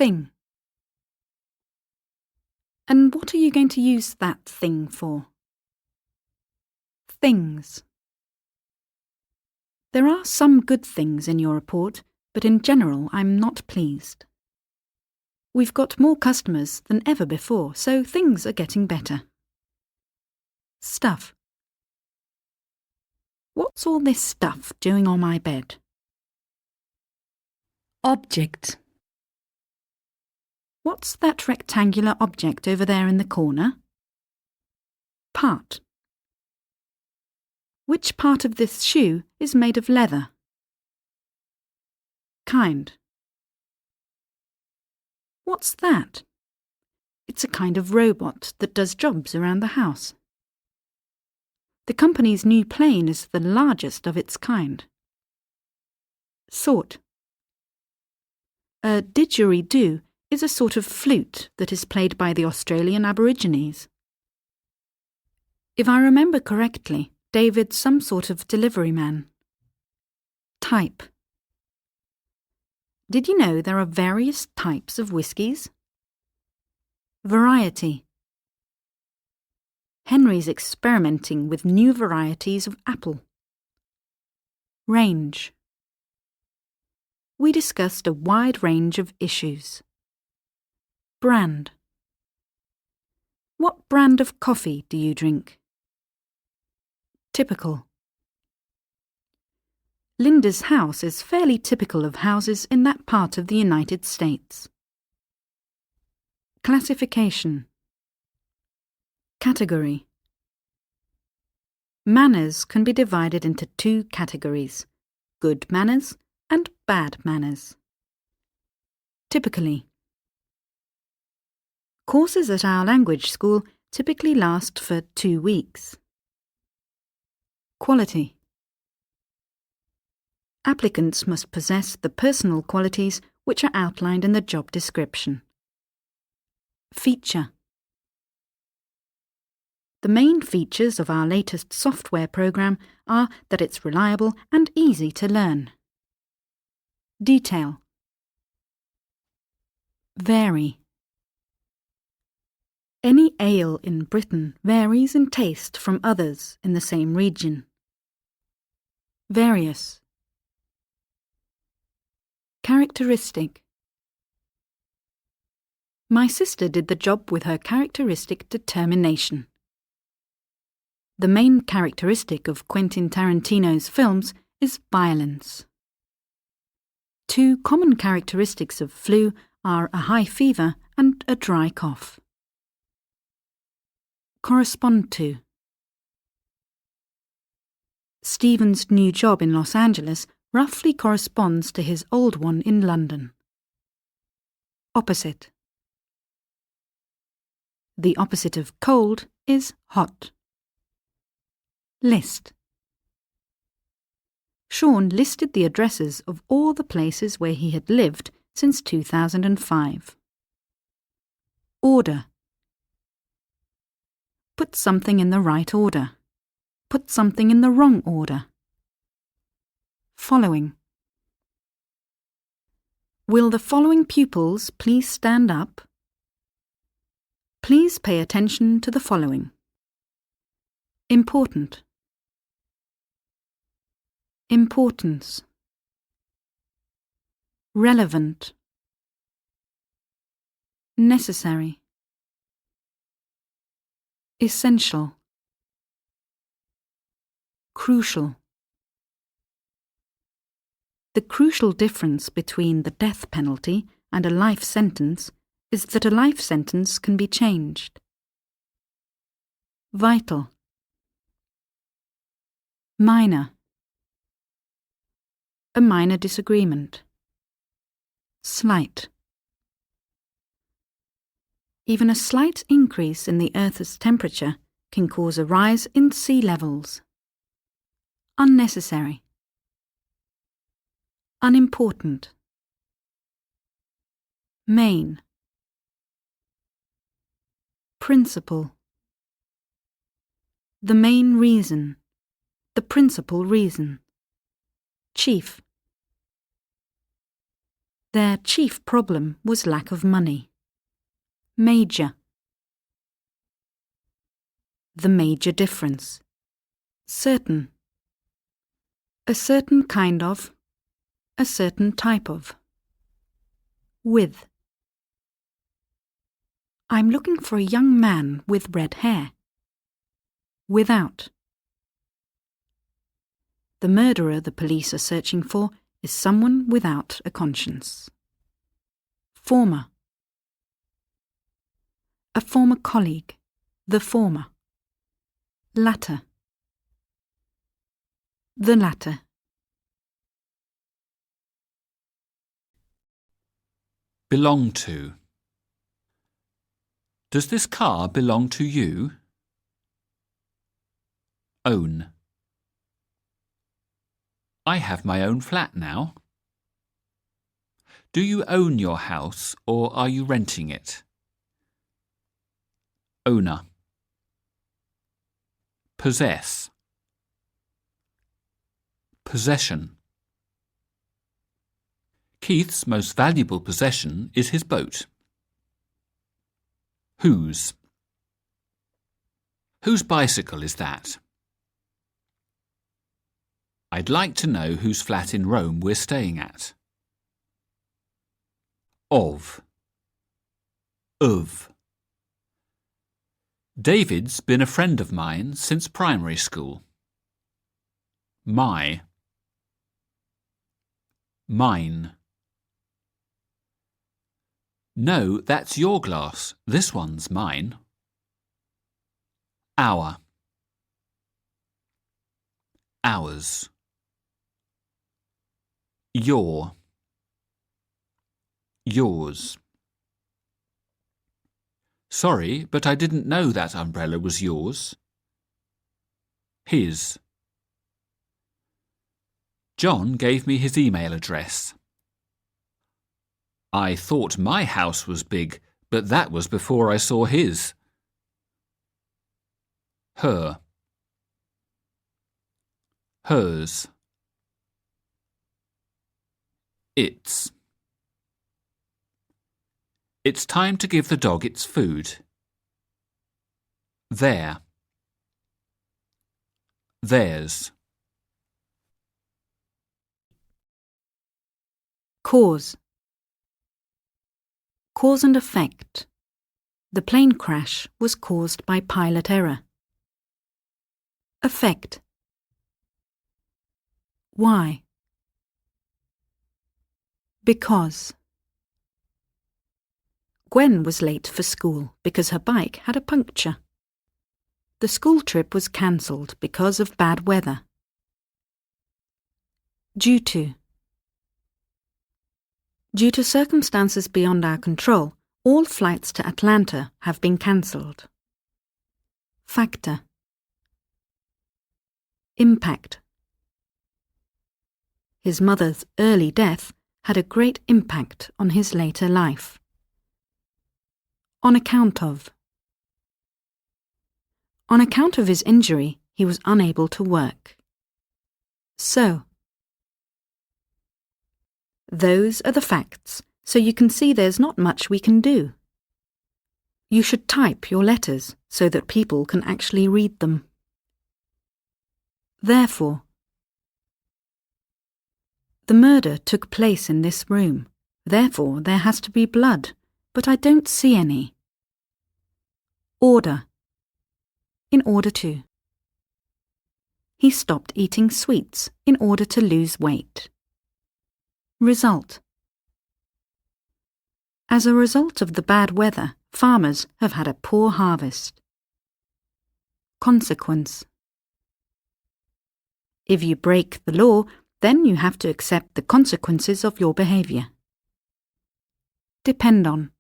Thing. And what are you going to use that thing for? Things. There are some good things in your report, but in general I'm not pleased. We've got more customers than ever before, so things are getting better. Stuff. What's all this stuff doing on my bed? Object. What's that rectangular object over there in the corner? Part. Which part of this shoe is made of leather? Kind. What's that? It's a kind of robot that does jobs around the house. The company's new plane is the largest of its kind. Sort. A didgeridoo is a sort of flute that is played by the Australian Aborigines. If I remember correctly, David's some sort of delivery man. Type. Did you know there are various types of whiskies? Variety. Henry's experimenting with new varieties of apple. Range. We discussed a wide range of issues. Brand. What brand of coffee do you drink? Typical. Linda's house is fairly typical of houses in that part of the United States. Classification. Category. Manners can be divided into two categories: good manners and bad manners. Typically. Courses at our language school typically last for 2 weeks. Quality. Applicants must possess the personal qualities which are outlined in the job description. Feature. The main features of our latest software program are that it's reliable and easy to learn. Detail. Vary. Any ale in Britain varies in taste from others in the same region. Various. Characteristic. My sister did the job with her characteristic determination. The main characteristic of Quentin Tarantino's films is violence. Two common characteristics of flu are a high fever and a dry cough. Correspond to. Stephen's new job in Los Angeles roughly corresponds to his old one in London. Opposite. The opposite of cold is hot. List. Sean listed the addresses of all the places where he had lived since 2005. Order. Put something in the right order. Put something in the wrong order. Following. Will the following pupils please stand up? Please pay attention to the following. Important. Importance. Relevant. Necessary. Essential. Crucial. The crucial difference between the death penalty and a life sentence is that a life sentence can be changed. Vital. Minor. A minor disagreement. Slight. Even a slight increase in the Earth's temperature can cause a rise in sea levels. Unnecessary. Unimportant. Main. Principal. The main reason. The principal reason. Chief. Their chief problem was lack of money. Major. The major difference. Certain. A certain kind of. A certain type of. With. I'm looking for a young man with red hair. Without. The murderer the police are searching for is someone without a conscience. Former. A former colleague. The former. Latter. The latter. Belong to. Does this car belong to you? Own. I have my own flat now. Do you own your house or are you renting it? Owner. Possess. Possession. Keith's most valuable possession is his boat. Whose. Whose bicycle is that? I'd like to know whose flat in Rome we're staying at. Of. David's been a friend of mine since primary school. My. Mine. No, that's your glass. This one's mine. Our. Ours. Your. Yours. Sorry, but I didn't know that umbrella was yours. His. John gave me his email address. I thought my house was big, but that was before I saw his. Her. Hers. Its. It's time to give the dog its food. Their. Theirs. Cause. Cause and effect. The plane crash was caused by pilot error. Effect. Why? Because. Gwen was late for school because her bike had a puncture. The school trip was cancelled because of bad weather. Due to. Due to circumstances beyond our control, all flights to Atlanta have been cancelled. Factor. Impact. His mother's early death had a great impact on his later life. On account of. On account of his injury, he was unable to work. So. Those are the facts, so you can see there's not much we can do. You should type your letters so that people can actually read them. Therefore. The murder took place in this room. Therefore, there has to be blood, but I don't see any. Order. In order to. He stopped eating sweets in order to lose weight. Result. As a result of the bad weather, farmers have had a poor harvest. Consequence. If you break the law, then you have to accept the consequences of your behaviour. Depend on.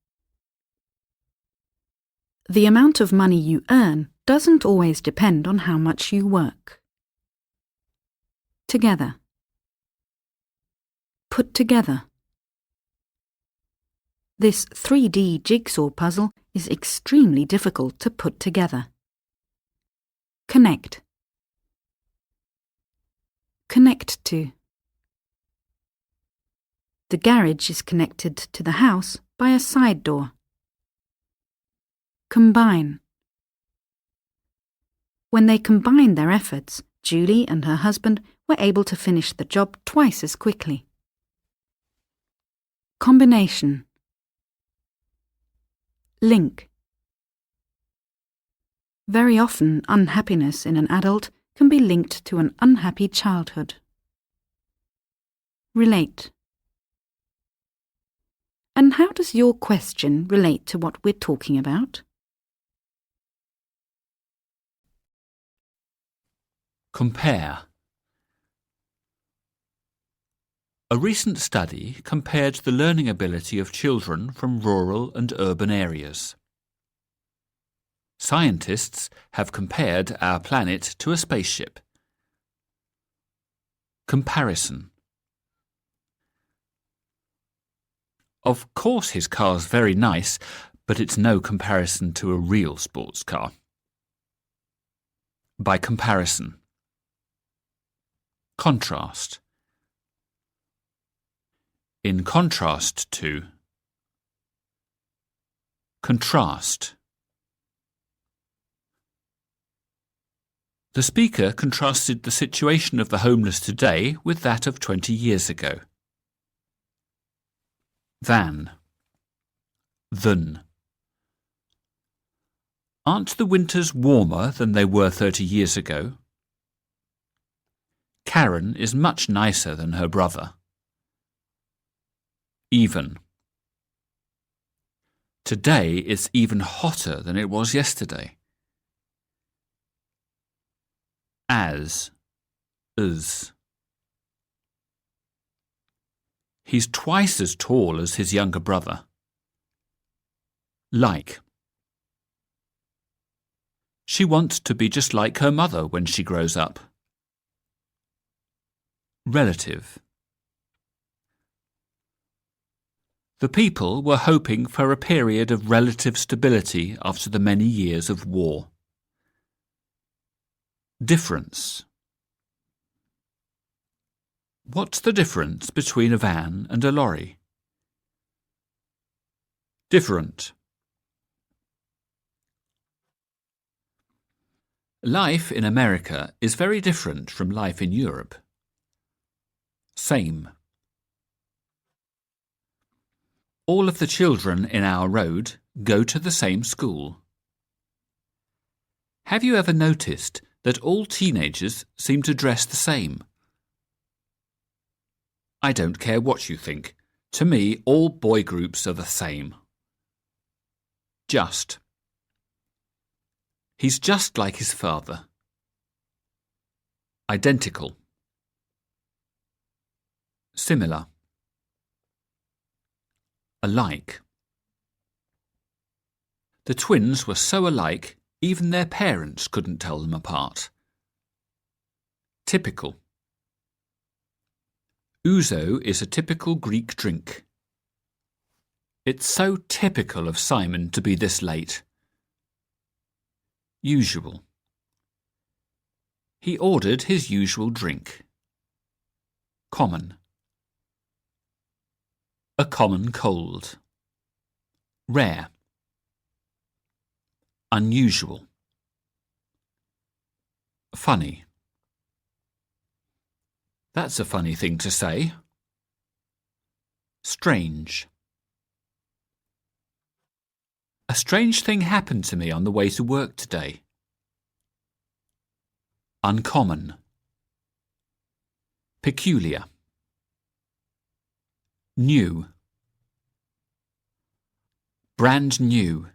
The amount of money you earn doesn't always depend on how much you work. Together. Put together. This 3D jigsaw puzzle is extremely difficult to put together. Connect. Connect to. The garage is connected to the house by a side door. Combine. When they combined their efforts, Julie and her husband were able to finish the job twice as quickly. Combination. Link. Very often, unhappiness in an adult can be linked to an unhappy childhood. Relate. And how does your question relate to what we're talking about? Compare. A recent study compared the learning ability of children from rural and urban areas. Scientists have compared our planet to a spaceship. Comparison. Of course his car's very nice, but it's no comparison to a real sports car. By comparison. Contrast. In contrast to. Contrast. The speaker contrasted the situation of the homeless today with that of 20 years ago. Than. Aren't the winters warmer than they were 30 years ago? Karen is much nicer than her brother. Even. Today it's even hotter than it was yesterday. As. He's twice as tall as his younger brother. Like. She wants to be just like her mother when she grows up. Relative. The people were hoping for a period of relative stability after the many years of war. Difference. What's the difference between a van and a lorry? Different. Life in America is very different from life in Europe. Same. All of the children in our road go to the same school. Have you ever noticed that all teenagers seem to dress the same? I don't care what you think. To me, all boy groups are the same. Just. He's just like his father. Identical. Similar. Alike. The twins were so alike, even their parents couldn't tell them apart. Typical. Ouzo is a typical Greek drink. It's so typical of Simon to be this late. Usual. He ordered his usual drink. Common. A common cold. Rare. Unusual. Funny. That's a funny thing to say. Strange. A strange thing happened to me on the way to work today. Uncommon. Peculiar. New. Brand new.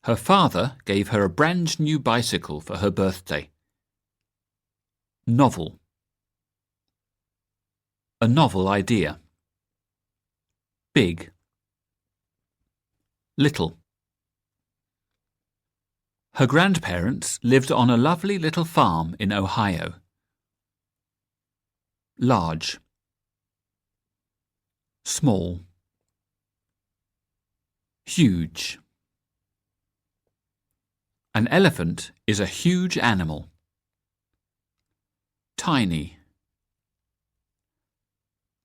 Her father gave her a brand new bicycle for her birthday. Novel. A novel idea. Big. Little. Her grandparents lived on a lovely little farm in Ohio. Large. Small. Huge. An elephant is a huge animal. Tiny.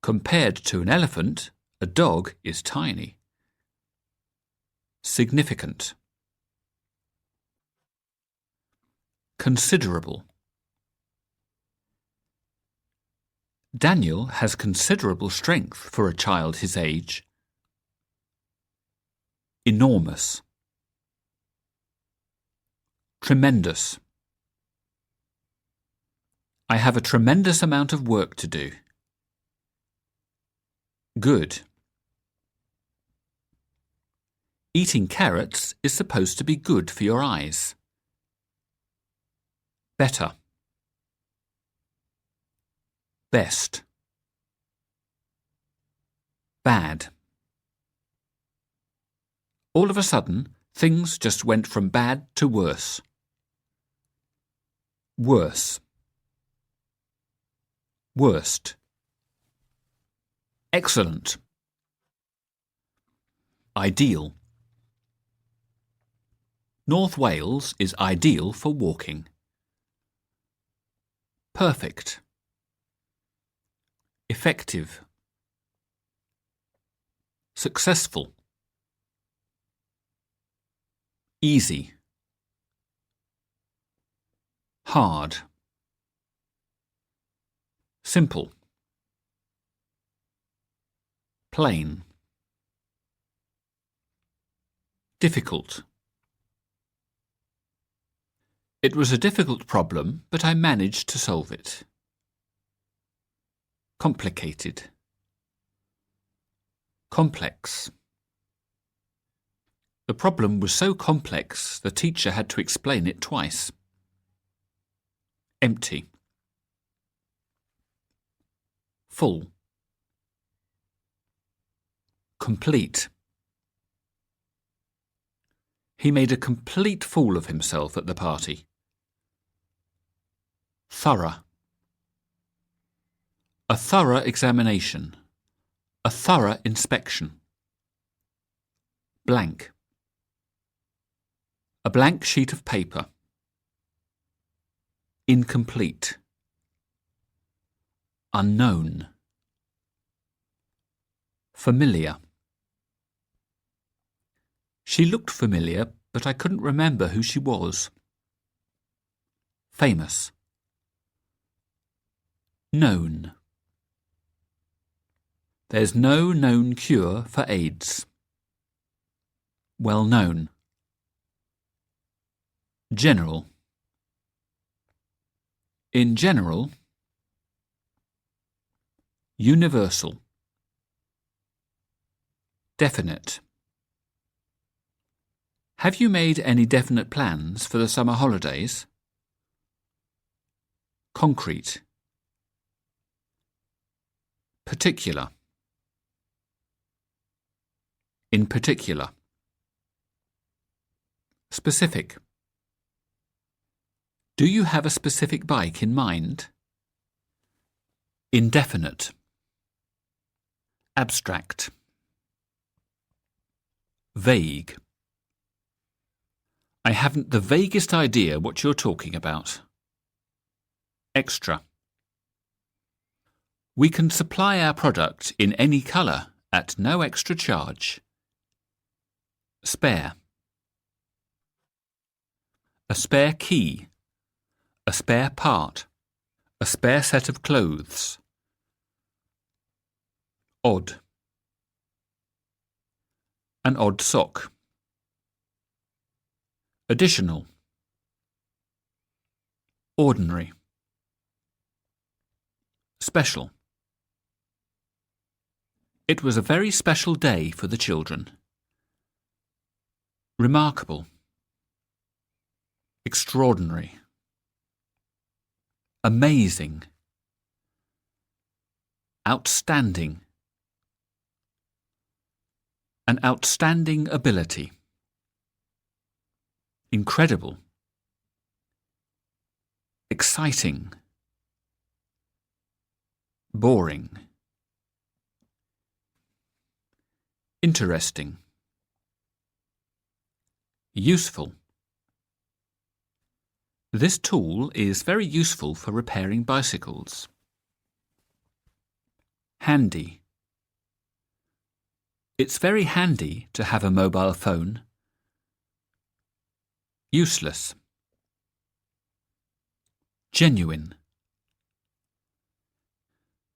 Compared to an elephant, a dog is tiny. Significant. Considerable. Daniel has considerable strength for a child his age. Enormous. Tremendous. I have a tremendous amount of work to do. Good. Eating carrots is supposed to be good for your eyes. Better. Best. Bad. All of a sudden, things just went from bad to worse. Worse. Worst. Excellent. Ideal. North Wales is ideal for walking. Perfect. Effective. Successful. Easy. Hard. Simple. Plain. Difficult. It was a difficult problem, but I managed to solve it. Complicated. Complex. The problem was so complex the teacher had to explain it twice. Empty. Full. Complete. He made a complete fool of himself at the party. Thorough. A thorough examination. A thorough inspection. Blank. A blank sheet of paper. Incomplete. Unknown. Familiar. She looked familiar, but I couldn't remember who she was. Famous. Known. There's no known cure for AIDS. Well known. General. In general. Universal. Definite. Have you made any definite plans for the summer holidays? Concrete. Particular. In particular. Specific. Do you have a specific bike in mind? Indefinite. Abstract. Vague. I haven't the vaguest idea what you're talking about. Extra. We can supply our product in any colour at no extra charge. Spare. A spare key. A spare part. A spare set of clothes. Odd. An odd sock. Additional. Ordinary. Special. It was a very special day for the children. Remarkable. Extraordinary. Amazing. Outstanding. An outstanding ability. Incredible. Exciting. Boring. Interesting. Useful. This tool is very useful for repairing bicycles. Handy. It's very handy to have a mobile phone. Useless. Genuine.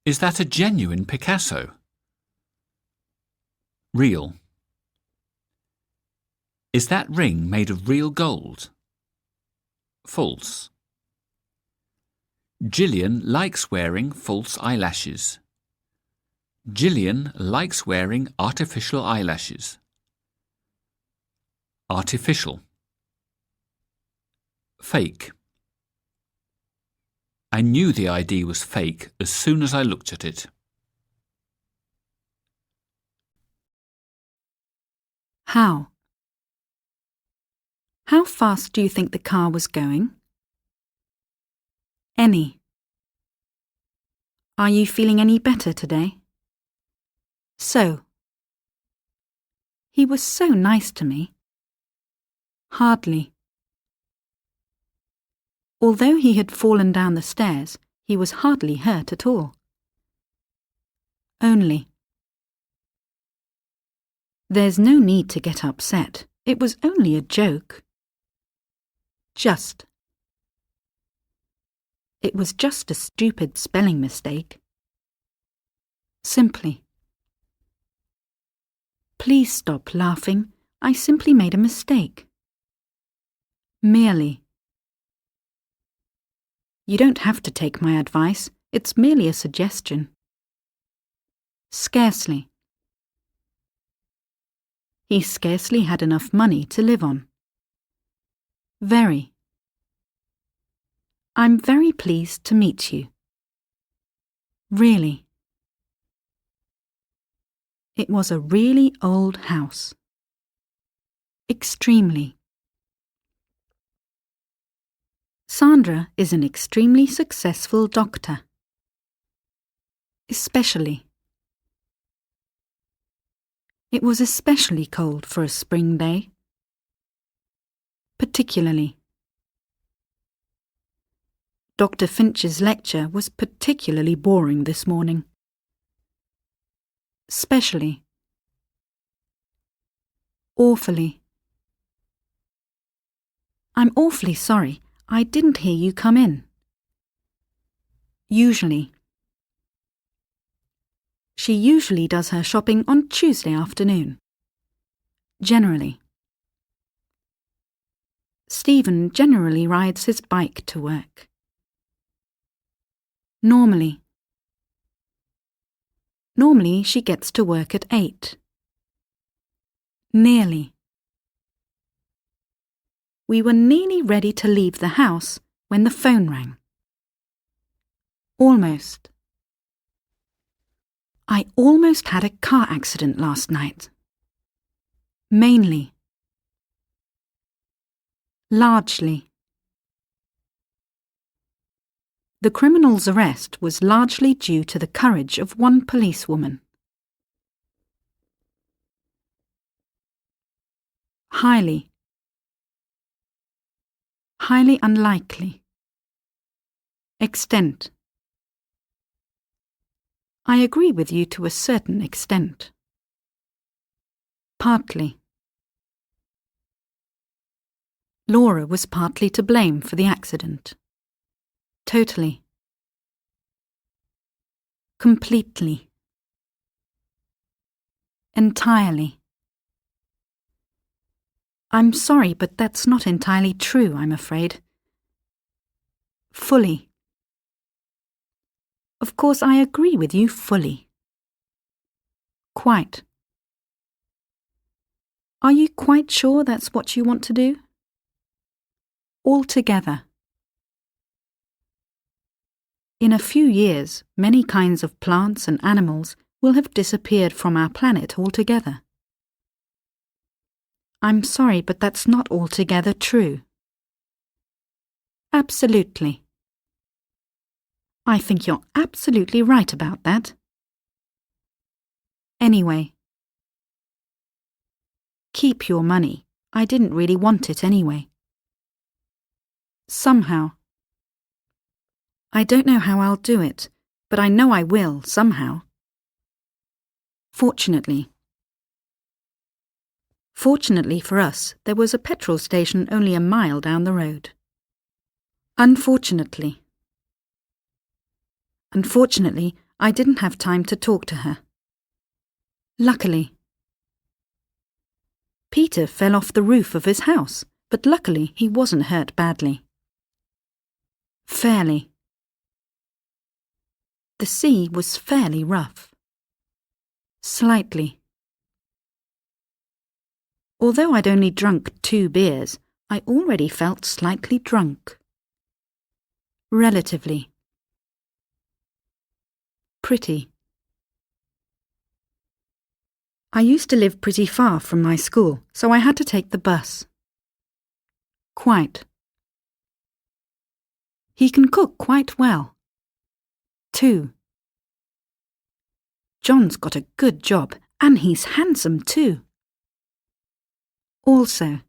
Is that a genuine Picasso? Real. Is that ring made of real gold? False. Gillian likes wearing false eyelashes. Gillian likes wearing artificial eyelashes. Artificial. Fake. I knew the ID was fake as soon as I looked at it. How? How fast do you think the car was going? Any. Are you feeling any better today? So. He was so nice to me. Hardly. Although he had fallen down the stairs, he was hardly hurt at all. Only. There's no need to get upset. It was only a joke. Just. It was just a stupid spelling mistake. Simply. Please stop laughing. I simply made a mistake. Merely. You don't have to take my advice. It's merely a suggestion. Scarcely. He scarcely had enough money to live on. Very. I'm very pleased to meet you. Really. It was a really old house. Extremely. Sandra is an extremely successful doctor. Especially. It was especially cold for a spring day. Particularly. Dr. Finch's lecture was particularly boring this morning. Specially. Awfully. I'm awfully sorry. I didn't hear you come in. Usually. She usually does her shopping on Tuesday afternoon. Generally. Stephen generally rides his bike to work. Normally. Normally she gets to work at 8. Nearly. We were nearly ready to leave the house when the phone rang. Almost. I almost had a car accident last night. Mainly. Largely. The criminal's arrest was largely due to the courage of one policewoman. Highly. Highly unlikely. Extent. I agree with you to a certain extent. Partly. Laura was partly to blame for the accident. Totally. Completely. Entirely. I'm sorry, but that's not entirely true, I'm afraid. Fully. Of course, I agree with you fully. Quite. Are you quite sure that's what you want to do? Altogether. In a few years, many kinds of plants and animals will have disappeared from our planet altogether. I'm sorry, but that's not altogether true. Absolutely. I think you're absolutely right about that. Anyway. Keep your money. I didn't really want it anyway. Somehow. I don't know how I'll do it, but I know I will somehow. fortunately. Fortunately for us, there was a petrol station only a mile down the road. Unfortunately. Unfortunately, I didn't have time to talk to her. Luckily. Peter fell off the roof of his house, but luckily he wasn't hurt badly. Fairly. The sea was fairly rough. Slightly. Although I'd only drunk 2 beers, I already felt slightly drunk. Relatively. Pretty. I used to live pretty far from my school, so I had to take the bus. Quite. He can cook quite well. Too. John's got a good job, and he's handsome too. Also.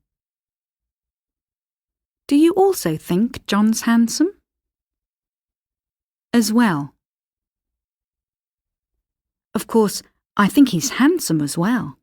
Do you also think John's handsome? As well. Of course, I think he's handsome as well.